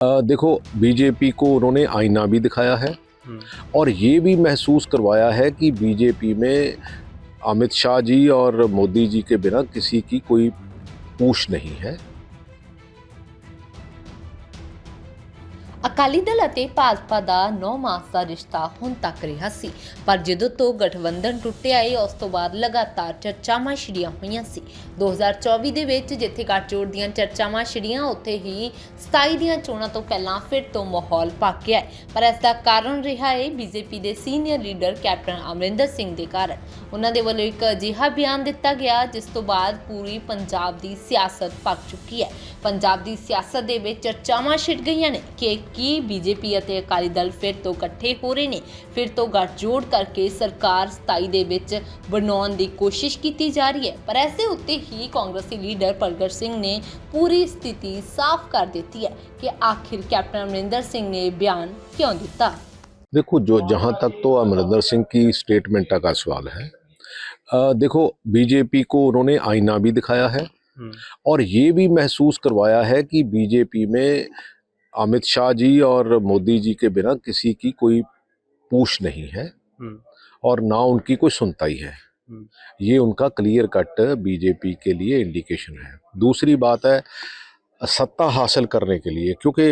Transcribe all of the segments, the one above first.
देखो, बीजेपी को उन्होंने आईना भी दिखाया है और ये भी महसूस करवाया है कि बीजेपी में अमित शाह जी और मोदी जी के बिना किसी की कोई पूछ नहीं है। ਅਕਾਲੀ ਦਲ ਅਤੇ ਭਾਜਪਾ ਦਾ 9 ਮਾਸ ਦਾ ਰਿਸ਼ਤਾ ਹੁਣ ਤੱਕ ਰਿਹਾ ਸੀ, ਪਰ ਜਦੋਂ ਤੋਂ ਗਠਬੰਧਨ ਟੁੱਟਿਆ ਏ ਉਸ ਤੋਂ ਬਾਅਦ ਲਗਾਤਾਰ ਚਰਚਾਵਾਂ ਛਿੜੀਆਂ ਹੋਈਆਂ ਸੀ। 2024 ਦੇ ਵਿੱਚ ਜਿੱਥੇ ਗੱਠਜੋੜ ਦੀਆਂ ਚਰਚਾਵਾਂ ਛਿੜੀਆਂ, ਉੱਥੇ ਹੀ 27 ਦੀਆਂ ਚੋਣਾਂ ਤੋਂ ਪਹਿਲਾਂ ਫਿਰ ਤੋਂ ਮਾਹੌਲ ਪੱਕ ਗਿਆ ਹੈ। ਪਰ ਇਸ ਦਾ ਕਾਰਨ ਰਿਹਾ ਹੈ ਬੀਜੇਪੀ ਦੇ senior leader captain Amarinder Singh ਦੇ ਕਾਰਨ। ਉਹਨਾਂ ਦੇ ਵੱਲੋਂ ਇੱਕ ਅਜਿਹਾ ਬਿਆਨ ਦਿੱਤਾ ਗਿਆ ਜਿਸ ਤੋਂ ਬਾਅਦ ਪੂਰੀ ਪੰਜਾਬ ਦੀ ਸਿਆਸਤ ਪੱਕ ਚੁੱਕੀ ਹੈ। ਪੰਜਾਬ ਦੀ ਸਿਆਸਤ ਦੇ ਵਿੱਚ ਚਰਚਾਵਾਂ ਛਿੜ ਗਈਆਂ ਨੇ ਕਿ ਕੀ ਬੀਜੇਪੀ ਅਤੇ ਅਕਾਲੀ ਦਲ ਫਿਰ ਤੋਂ ਇਕੱਠੇ ਹੋ ਰਹੇ ਨੇ, ਫਿਰ ਤੋਂ ਗੱਠਜੋੜ ਕਰਕੇ ਸਰਕਾਰ 27 ਦੇ ਵਿੱਚ ਬਣਾਉਣ ਦੀ ਕੋਸ਼ਿਸ਼ ਕੀਤੀ ਜਾ ਰਹੀ ਹੈ। ਪਰ ਇਸ ਦੇ ਉੱਤੇ ਹੀ ਕਾਂਗਰਸੀ ਲੀਡਰ ਪ੍ਰਗਟ ਸਿੰਘ ਨੇ ਪੂਰੀ ਸਥਿਤੀ ਸਾਫ਼ ਕਰ ਦਿੱਤੀ ਹੈ कि आखिर कैप्टन अमरिंदर सिंह ने बयान क्यों दिता। देखो, जहां तक तो अमरिंदर सिंह की स्टेटमेंट का सवाल है, देखो, बीजेपी को उन्होंने आईना भी दिखाया है और ये भी महसूस करवाया है कि बीजेपी में अमित शाह जी और मोदी जी के बिना किसी की कोई पूछ नहीं है और ना उनकी कोई सुनता ही है। ये उनका क्लियर कट बीजेपी के लिए इंडिकेशन है। दूसरी बात है सत्ता हासिल करने के लिए, क्योंकि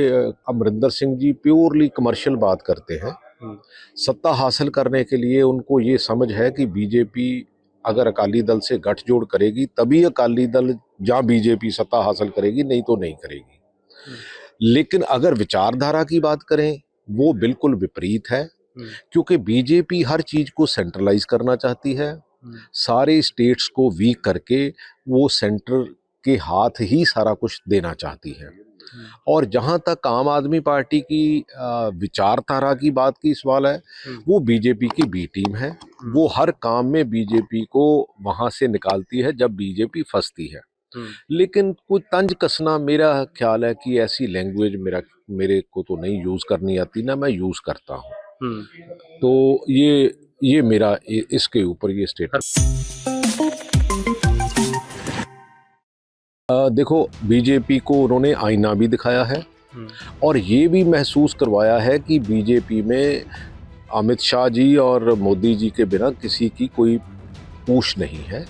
अमरिंदर सिंह जी प्योरली कमर्शियल बात करते हैं। सत्ता हासिल करने के लिए उनको ये समझ है कि बीजेपी अगर अकाली दल से गठजोड़ करेगी तभी अकाली दल या बीजेपी सत्ता हासिल करेगी, नहीं तो नहीं करेगी। लेकिन अगर विचारधारा की बात करें, वो बिल्कुल विपरीत है, क्योंकि बीजेपी हर चीज को सेंट्रलाइज करना चाहती है। सारे स्टेट्स को वीक करके वो सेंटर के हाथ ही सारा कुछ देना चाहती है। और जहां तक आम आदमी पार्टी की विचारधारा की बात की सवाल है, वो बीजेपी की बी टीम है। वो हर काम में बीजेपी को वहां से निकालती है जब बीजेपी फंसती है। लेकिन कोई तंज कसना, मेरा ख्याल है कि ऐसी लैंग्वेज मेरे को तो नहीं यूज करनी आती, ना मैं यूज करता हूँ। तो ये मेरा इसके ऊपर ये स्टेटमेंट। देखो, बीजेपी को उन्होंने आईना भी दिखाया है और ये भी महसूस करवाया है कि बीजेपी में अमित शाह जी और मोदी जी के बिना किसी की कोई पूछ नहीं है।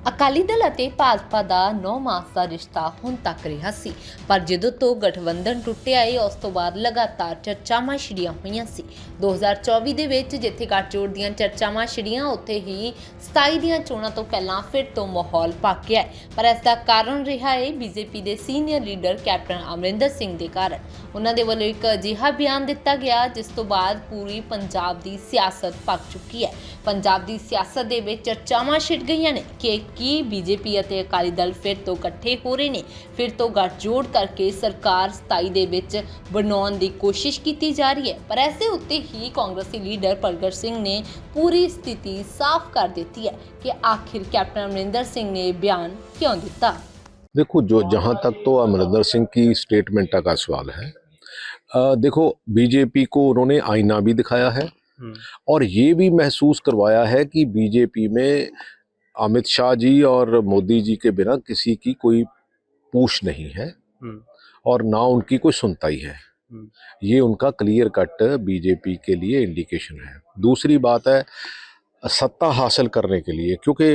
ਅਕਾਲੀ ਦਲ ਅਤੇ ਭਾਜਪਾ ਦਾ 9 ਮਾਸ ਦਾ ਰਿਸ਼ਤਾ ਹੁਣ ਤੱਕ ਰਿਹਾ ਸੀ, ਪਰ ਜਦੋਂ ਤੋਂ ਗਠਬੰਧਨ ਟੁੱਟਿਆ ਏ ਉਸ ਤੋਂ ਬਾਅਦ ਲਗਾਤਾਰ ਚਰਚਾਵਾਂ ਛਿੜੀਆਂ ਹੋਈਆਂ ਸੀ। 2024 ਦੇ ਵਿੱਚ ਜਿੱਥੇ ਗੱਠਜੋੜ ਦੀਆਂ ਚਰਚਾਵਾਂ ਛਿੜੀਆਂ, ਉੱਥੇ ਹੀ 27 ਦੀਆਂ ਚੋਣਾਂ ਤੋਂ ਪਹਿਲਾਂ ਫਿਰ ਤੋਂ ਮਾਹੌਲ ਪੱਕ ਗਿਆ ਹੈ। ਪਰ ਇਸ ਦਾ ਕਾਰਨ ਰਿਹਾ ਹੈ ਬੀਜੇਪੀ ਦੇ senior leader captain Amarinder Singh ਦੇ ਕਾਰਨ। ਉਹਨਾਂ ਦੇ ਵੱਲੋਂ ਇੱਕ ਅਜਿਹਾ ਬਿਆਨ ਦਿੱਤਾ ਗਿਆ ਜਿਸ ਤੋਂ ਬਾਅਦ ਪੂਰੀ ਪੰਜਾਬ ਦੀ ਸਿਆਸਤ ਪੱਕ ਚੁੱਕੀ ਹੈ। ਪੰਜਾਬ ਦੀ ਸਿਆਸਤ ਦੇ ਵਿੱਚ ਚਰਚਾਵਾਂ ਛਿੜ ਗਈਆਂ ਨੇ ਕਿ ਕੀ ਬੀਜੇਪੀ ਅਤੇ ਅਕਾਲੀ ਦਲ ਫਿਰ ਤੋਂ ਇਕੱਠੇ ਹੋ ਰਹੇ ਨੇ, ਫਿਰ ਤੋਂ ਗੱਠਜੋੜ ਕਰਕੇ ਸਰਕਾਰ 27 ਦੇ ਵਿੱਚ ਬਣਾਉਣ ਦੀ ਕੋਸ਼ਿਸ਼ ਕੀਤੀ ਜਾ ਰਹੀ ਹੈ। ਪਰ ਇਸ ਦੇ ਉੱਤੇ ਹੀ ਕਾਂਗਰਸੀ ਲੀਡਰ ਪ੍ਰਗਟ ਸਿੰਘ ਨੇ ਪੂਰੀ ਸਥਿਤੀ ਸਾਫ਼ ਕਰ ਦਿੱਤੀ ਹੈ ਕਿ ਆਖਿਰ कैप्टन अमरिंदर सिंह ने बयान क्यों दिता। देखो, जहां तक तो अमरिंदर सिंह की स्टेटमेंट का सवाल है, देखो, बीजेपी को उन्होंने आईना भी दिखाया है और ये भी महसूस करवाया है कि बीजेपी में अमित शाह जी और मोदी जी के बिना किसी की कोई पूछ नहीं है और ना उनकी कोई सुनता ही है। ये उनका क्लियर कट बीजेपी के लिए इंडिकेशन है। दूसरी बात है सत्ता हासिल करने के लिए, क्योंकि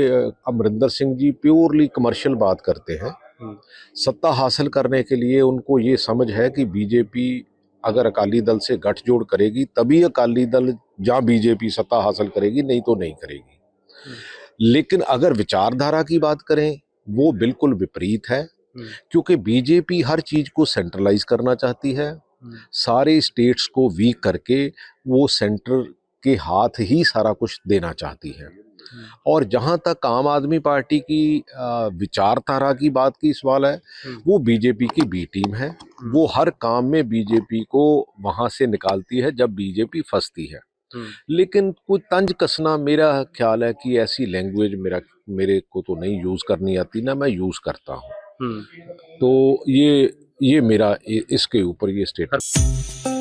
अमरिंदर सिंह जी प्योरली कमर्शियल बात करते हैं। सत्ता हासिल करने के लिए उनको ये समझ है कि बीजेपी अगर अकाली दल से गठजोड़ करेगी तभी अकाली दल या बीजेपी सत्ता हासिल करेगी, नहीं तो नहीं करेगी। लेकिन अगर विचारधारा की बात करें, वो बिल्कुल विपरीत है, क्योंकि बीजेपी हर चीज को सेंट्रलाइज करना चाहती है। सारे स्टेट्स को वीक करके वो सेंटर के हाथ ही सारा कुछ देना चाहती है। और जहां तक आम आदमी पार्टी की विचारधारा की बात की सवाल है, वो बीजेपी की बी टीम है। वो हर काम में बीजेपी को वहां से निकालती है जब बीजेपी फंसती है। लेकिन कोई तंज कसना, मेरा ख्याल है कि ऐसी लैंग्वेज मेरे को तो नहीं यूज करनी आती, ना मैं यूज करता हूँ। तो ये मेरा इसके ऊपर ये स्टेटमेंट।